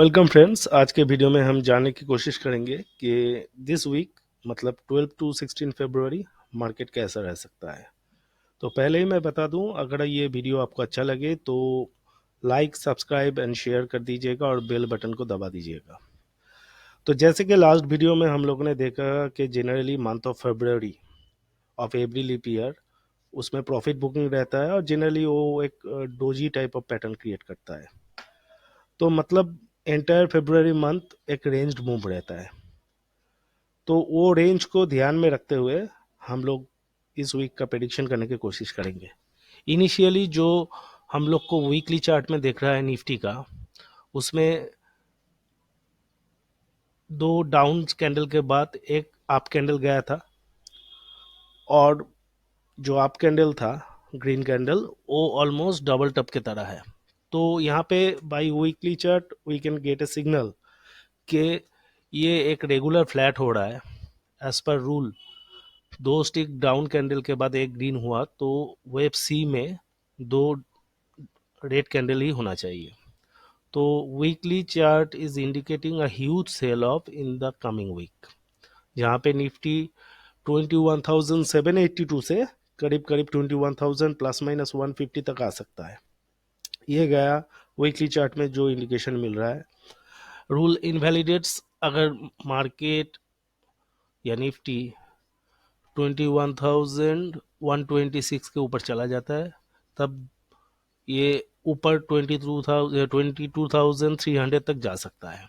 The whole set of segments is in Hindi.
Welcome friends. आज के वीडियो में हम जानने की कोशिश करेंगे कि दिस वीक मतलब 12 टू 16 फरवरी मार्केट कैसा रह सकता है। तो पहले ही मैं बता दूं, अगर ये वीडियो आपको अच्छा लगे तो लाइक सब्सक्राइब एंड शेयर कर दीजिएगा और बेल बटन को दबा दीजिएगा। तो जैसे कि लास्ट वीडियो में हम लोगों ने देखा कि जनरली मंथ ऑफ फरवरी ऑफ एवरी लीप ईयर उसमें प्रॉफिट बुकिंग रहता है और जनरली वो एक doji type of pattern create करता है। तो मतलब एंटायर फरवरी मंथ एक रेंज्ड मूव रहता है। तो वो रेंज को ध्यान में रखते हुए हम लोग इस वीक का प्रेडिक्शन करने की कोशिश करेंगे। इनिशियली जो हम लोग को वीकली चार्ट में देख रहा है निफ्टी का, उसमें दो डाउन कैंडल के बाद एक अप कैंडल गया था और जो अप कैंडल था ग्रीन कैंडल वो ऑलमोस्ट डबल टॉप की तरह है। तो यहाँ पे by weekly chart we can get a signal कि ये एक रेगुलर फ्लैट हो रहा है एज पर रूल। दो स्टिक डाउन कैंडल के बाद एक ग्रीन हुआ तो वेब सी में दो रेड कैंडल ही होना चाहिए। तो weekly chart is indicating a huge sell off in the coming week, जहाँ पे निफ्टी 21,782 से करीब करीब 21,000 प्लस माइनस 150 तक आ सकता है। ये गया वीकली चार्ट में जो इंडिकेशन मिल रहा है। रूल इनवैलिडेट्स अगर मार्केट या निफ्टी 21,126 के ऊपर चला जाता है तब ये ऊपर 22,300 तक जा सकता है।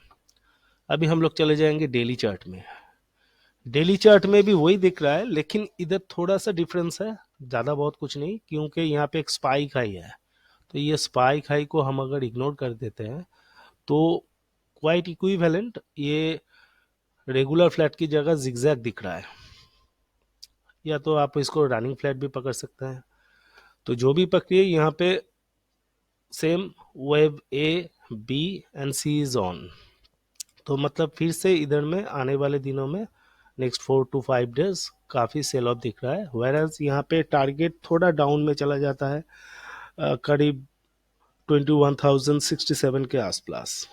अभी हम लोग चले जाएंगे डेली चार्ट में। डेली चार्ट में भी वही दिख रहा है, लेकिन इधर थोड़ा सा डिफरेंस है, ज़्यादा बहुत कुछ नहीं, क्योंकि यहाँ पे एक स्पाइक हाई है। तो ये स्पाइक हाई को हम अगर इग्नोर कर देते हैं तो क्वाइट इक्विवेलेंट ये रेगुलर फ्लैट की जगह जिगजैग दिख रहा है, या तो आप इसको रनिंग फ्लैट भी पकड़ सकते हैं। तो जो भी पकड़िए यहाँ पे same wave A B and C is on. तो मतलब फिर से इधर में आने वाले दिनों में नेक्स्ट 4 to 5 डेज काफ़ी सेल ऑफ दिख रहा है। वेरएज यहाँ पे टारगेट थोड़ा डाउन में चला जाता है, करीब 21,067 के आसपास।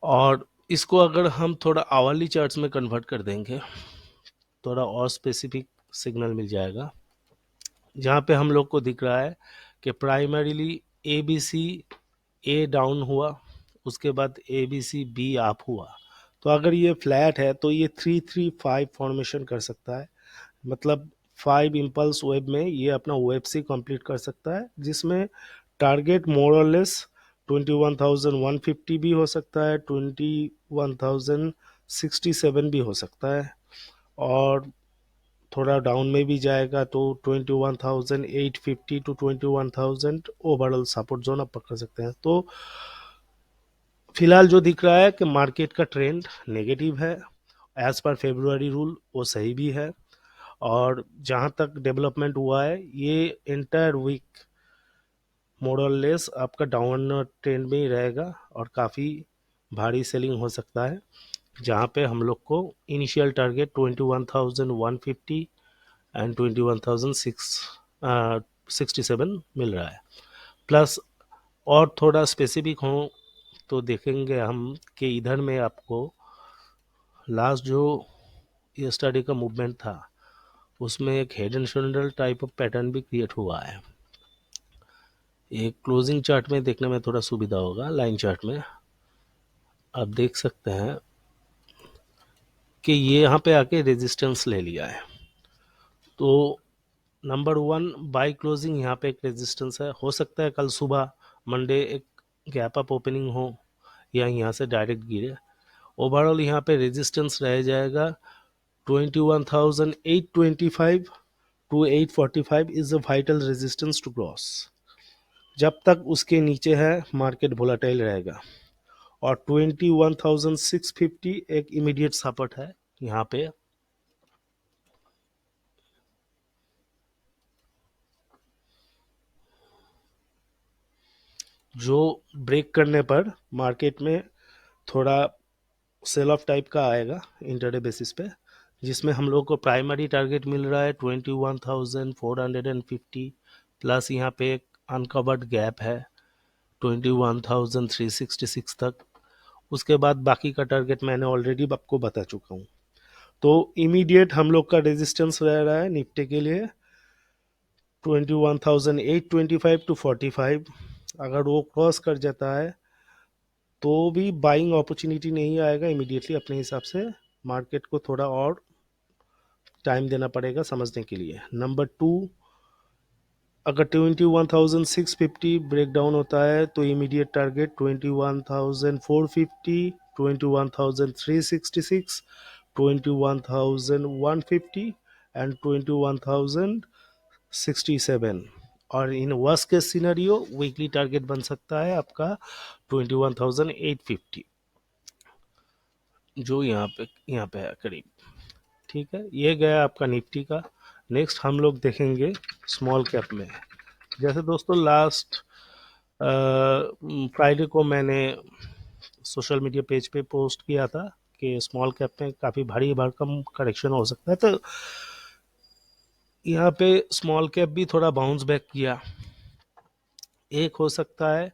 और इसको अगर हम थोड़ा आवरली चार्ट्स में कन्वर्ट कर देंगे थोड़ा और स्पेसिफिक सिग्नल मिल जाएगा, जहाँ पे हम लोग को दिख रहा है कि primarily A B C A down हुआ, उसके बाद A B C B up हुआ। तो अगर ये फ्लैट है तो ये 3-3-5 फॉर्मेशन कर सकता है। मतलब 5 इम्पल्स वेब में ये अपना वेब सी कंप्लीट कर सकता है, जिसमें टारगेट मोर और लेस 21,150 भी हो सकता है, 21,067 भी हो सकता है, और थोड़ा डाउन में भी जाएगा तो 21,850 टू 21,000 ओवरऑल सपोर्ट जोन आप पकड़ सकते हैं। तो फिलहाल जो दिख रहा है कि मार्केट का ट्रेंड नेगेटिव है, एज पर फेब्रुअरी रूल वो सही भी है। और जहाँ तक डेवलपमेंट हुआ है ये एंटायर वीक मोरलेस आपका डाउन ट्रेंड में ही रहेगा और काफ़ी भारी सेलिंग हो सकता है, जहाँ पे हम लोग को इनिशियल टारगेट 21,150 एंड 21,667 मिल रहा है। प्लस और थोड़ा स्पेसिफिक हो तो देखेंगे हम कि इधर में आपको लास्ट जो ये स्टडी का मूवमेंट था उसमें एक head and shoulder type of pattern भी क्रिएट हुआ है। एक क्लोजिंग चार्ट में देखने में थोड़ा सुविधा होगा, लाइन चार्ट में आप देख सकते हैं कि ये यहाँ पे आके रेजिस्टेंस ले लिया है। तो नंबर 1 बाय क्लोजिंग यहाँ पे एक रेजिस्टेंस है। हो सकता है कल सुबह मंडे एक गैप अप ओपनिंग हो या यहाँ से डायरेक्ट गिरे। ओवरऑल यहाँ पे रेजिस्टेंस रह जाएगा 21,825 to 845 is a vital resistance to cross. जब तक उसके नीचे है मार्केट वोलेटाइल रहेगा। और 21,650 एक इमीडिएट सपोर्ट है यहाँ पे। जो ब्रेक करने पर मार्केट में थोड़ा सेल ऑफ टाइप का आएगा इंटरडे बेसिस पे, जिसमें हम लोग को प्राइमरी टारगेट मिल रहा है 21,450 प्लस यहाँ पे एक अनकवर्ड गैप है 21,366 तक। उसके बाद बाकी का टारगेट मैंने ऑलरेडी आपको बता चुका हूँ। तो इमीडिएट हम लोग का रेजिस्टेंस रह रहा है निफ्टी के लिए 21,825 टू 45। अगर वो क्रॉस कर जाता है तो भी बाइंग अपॉर्चुनिटी नहीं आएगा इमीडिएटली। अपने हिसाब से मार्केट को थोड़ा और टाइम देना पड़ेगा समझने के लिए। नंबर टू, अगर 21,650 ब्रेक डाउन होता है तो इमीडिएट टारगेट 21,450, 21,366, 21,150 एंड 21,067। और in worst case scenario weekly target बन सकता है आपका 21,850, जो यहाँ पे है करीब। ठीक है, ये गया आपका निफ्टी का। नेक्स्ट हम लोग देखेंगे स्मॉल कैप में। जैसे दोस्तों लास्ट फ्राइडे को मैंने सोशल मीडिया पेज पे पोस्ट किया था कि स्मॉल कैप में काफ़ी भारी भरकम करेक्शन हो सकता है। तो यहाँ पे स्मॉल कैप भी थोड़ा बाउंस बैक किया। एक हो सकता है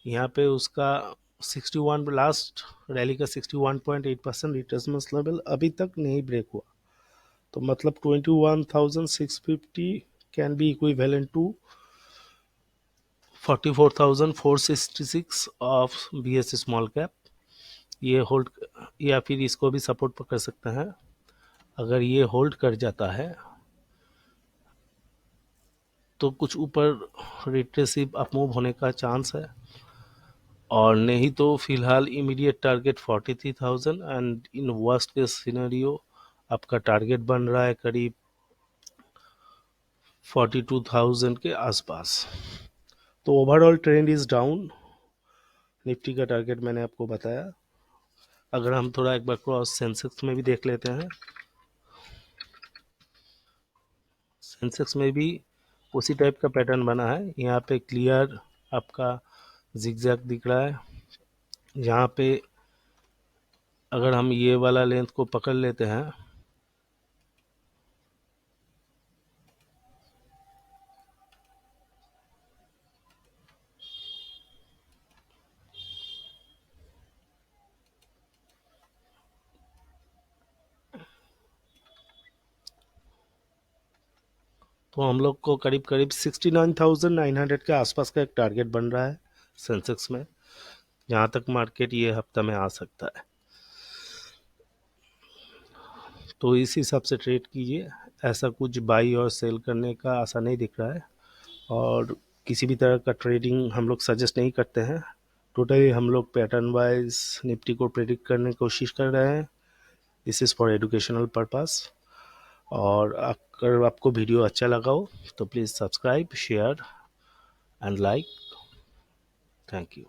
यहाँ पे उसका 61 लास्ट रैली का 61.8% रिट्रेसमेंट लेवल अभी तक नहीं ब्रेक हुआ। तो मतलब 21,650 can be equivalent to 44,466 of BSE small cap. ये होल्ड या फिर इसको भी सपोर्ट कर सकते हैं। अगर ये होल्ड कर जाता है तो कुछ ऊपर रिट्रेसिव अपमूव होने का चांस है, और नहीं तो फिलहाल immediate target 43,000 and in worst case scenario आपका टारगेट बन रहा है करीब 42,000 के आसपास। तो overall trend is down. Nifty का टारगेट मैंने आपको बताया। अगर हम थोड़ा एक बार क्रॉस सेंसेक्स में भी देख लेते हैं, सेंसेक्स में भी उसी टाइप का पैटर्न बना है। यहाँ पे क्लियर आपका जिगजैग दिख रहा है। यहाँ पे अगर हम ये वाला लेंथ को पकड़ लेते हैं तो हम लोग को करीब करीब 69,900 के आसपास का एक टारगेट बन रहा है सेंसेक्स में, जहाँ तक मार्केट ये हफ्ता में आ सकता है। तो इस हिसाब से ट्रेड कीजिए। ऐसा कुछ बाई और सेल करने का आशा नहीं दिख रहा है, और किसी भी तरह का ट्रेडिंग हम लोग सजेस्ट नहीं करते हैं। टोटली हम लोग पैटर्न वाइज निफ्टी को प्रेडिक्ट करने की कोशिश कर रहे हैं। This is for educational purpose. और अगर आपको वीडियो अच्छा लगा हो तो please subscribe, share and like. Thank you.